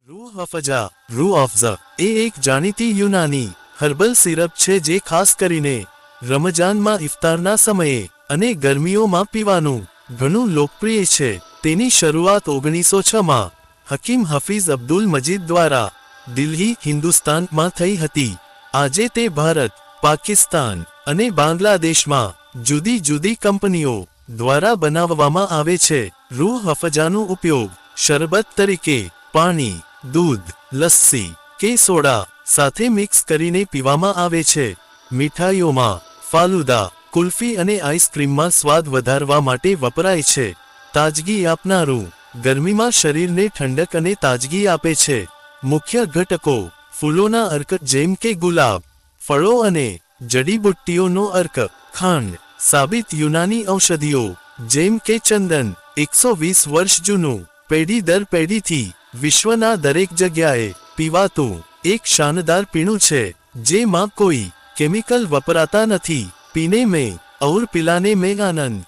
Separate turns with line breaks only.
રૂહ અફઝા એ એક જાણીતી યુનાની herbal syrup છે જે ખાસ કરીને રમજાનમાં ઇફતારના સમયે અને ગરમીઓમાં પીવાનું ઘણું લોકપ્રિય છે. તેની શરૂઆત 1906માં હકીમ હફીઝ અબ્દુલ મજીદ દ્વારા દિલ્હી, હિન્દુસ્તાનમાં થઈ હતી. આજે તે ભારત, પાકિસ્તાન અને બાંગ્લાદેશમાં જુદી જુદી કંપનીઓ દ્વારા બનાવવામાં આવે છે. રૂહ અફઝાનો ઉપયોગ શરબત તરીકે પાણી, દૂધ, લસ્સી કે સોડા સાથે મિક્સ કરીને પીવામાં આવે છે. મીઠાઈઓમાં ફાલુદા, કુલ્ફી અને આઈસ્ક્રીમમાં સ્વાદ વધારવા માટે વપરાય છે. તાજગી આપનારું, ગરમીમાં શરીરને ઠંડક અને તાજગી આપે છે. મુખ્ય ઘટકો: ફૂલોના અર્ક જેમ કે ગુલાબ, ફળો અને જડીબુટ્ટીઓનો અર્ક, ખાંડ, સાબિત યુનાની ઔષધિઓ જેમ કે ચંદન, 120 વર્ષ જૂનું, પેઢી દર પેઢીથી વિશ્વના દરેક જગ્યાએ પીવાતું એક શાનદાર પીણું છે જેમાં કોઈ કેમિકલ વપરાતા નથી. પીને મેં ઔર પિલાને મેં આનંદ.